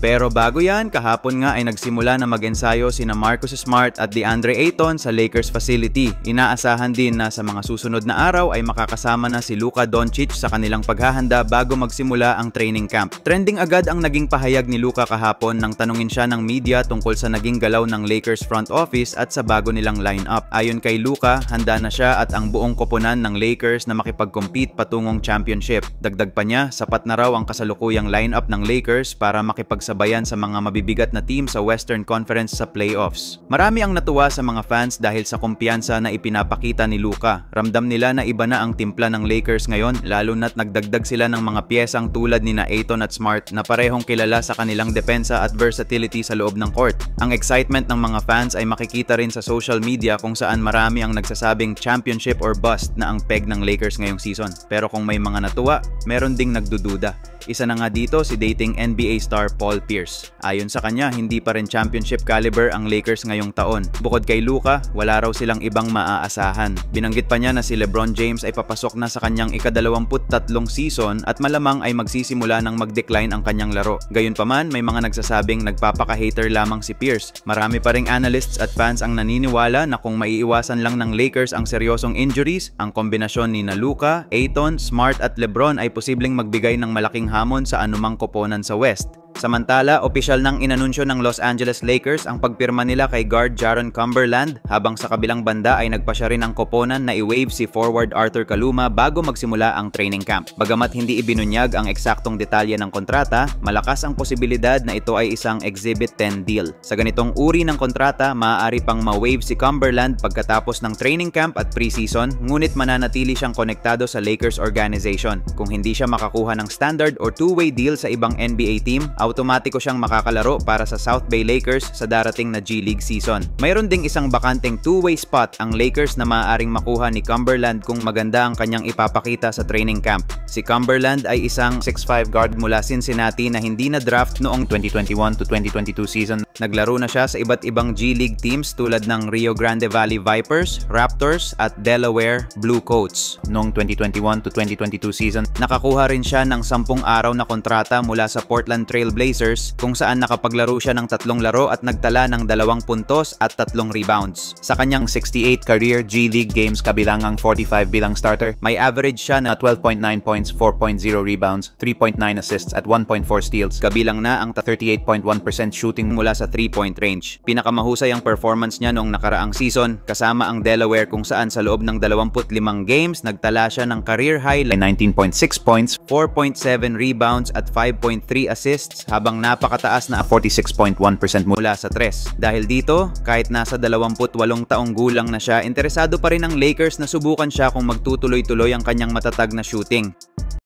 Pero bago yan, kahapon nga ay nagsimula na mag-ensayo sina Marcus Smart at DeAndre Ayton sa Lakers facility. Inaasahan din na sa mga susunod na araw ay makakasama na si Luka Doncic sa kanilang paghahanda bago magsimula ang training camp. Trending agad ang naging pahayag ni Luka kahapon nang tanungin siya ng media tungkol sa naging galaw ng Lakers front office at sa bago nilang lineup. Ayon kay Luka, handa na siya at ang buong koponan ng Lakers na makipag-compete patungong championship. Dagdag pa niya, sapat na raw ang kasalukuyang lineup ng Lakers para makipagsabayan sa mga mabibigat na team sa Western Conference sa playoffs. Marami ang natuwa sa mga fans dahil sa kumpiyansa na ipinapakita ni Luka. Ramdam nila na iba na ang timpla ng Lakers ngayon, lalo na't nagdagdag sila ng mga piyesang tulad ni Ayton at Smart na parehong kilala sa kanilang depensa at versatility sa loob ng court. Ang excitement ng mga fans ay makikita rin sa social media kung saan marami ang nagsasabing championship or bust na ang peg ng Lakers ngayong season. Pero kung may mga natuwa, meron ding nagdududa. Isa na nga dito si dating NBA star Paul Pierce. Ayon sa kanya, hindi pa rin championship caliber ang Lakers ngayong taon. Bukod kay Luka, wala raw silang ibang maaasahan. Binanggit pa niya na si LeBron James ay papasok na sa kanyang ika-23 season at malamang ay magsisimula ng mag-decline ang kanyang laro. Gayunpaman, may mga nagsasabing nagpapaka-hater lamang si Pierce. Marami pa ring analysts at fans ang naniniwala na kung maiiwasan lang ng Lakers ang seryosong injuries, ang kombinasyon ni Luka, Ayton, Smart at LeBron ay posibleng magbigay ng malaking hamon sa anumang koponan sa West. Samantala, opisyal nang inanunsyo ng Los Angeles Lakers ang pagpirma nila kay guard Jaron Cumberland, habang sa kabilang banda ay nagpasya rin ang koponan na i-waive si forward Arthur Kaluma bago magsimula ang training camp. Bagamat hindi ibinunyag ang eksaktong detalye ng kontrata, malakas ang posibilidad na ito ay isang Exhibit 10 deal. Sa ganitong uri ng kontrata, maaari pang ma-waive si Cumberland pagkatapos ng training camp at preseason, ngunit mananatili siyang konektado sa Lakers organization. Kung hindi siya makakuha ng standard or two-way deal sa ibang NBA team, automatiko siyang makakalaro para sa South Bay Lakers sa darating na G League season. Mayroon ding isang bakanteng two-way spot ang Lakers na maaaring makuha ni Cumberland kung maganda ang kanyang ipapakita sa training camp. Si Cumberland ay isang 6'5 guard mula Cincinnati na hindi na draft noong 2021 to 2022 season. Naglaro na siya sa iba't ibang G League teams tulad ng Rio Grande Valley Vipers, Raptors at Delaware Blue Coats. Noong 2021 to 2022 season, nakakuha rin siya ng 10 araw na kontrata mula sa Portland Trail Blazers kung saan nakapaglaro siya ng 3 laro at nagtala ng 2 puntos at 3 rebounds. Sa kanyang 68 career G League games kabilangang 45 bilang starter, may average siya na 12.9 points, 4.0 rebounds, 3.9 assists at 1.4 steals. Kabilang na ang 38.1% shooting mula sa 3-point range. Pinakamahusay ang performance niya noong nakaraang season kasama ang Delaware kung saan sa loob ng 25 games nagtala siya ng career high 19.6 points, 4.7 rebounds at 5.3 assists habang napakataas na 46.1% mula sa 3. Dahil dito, kahit nasa 28 taong gulang na siya, interesado pa rin ang Lakers na subukan siya kung magtutuloy-tuloy ang kanyang matatag na shooting.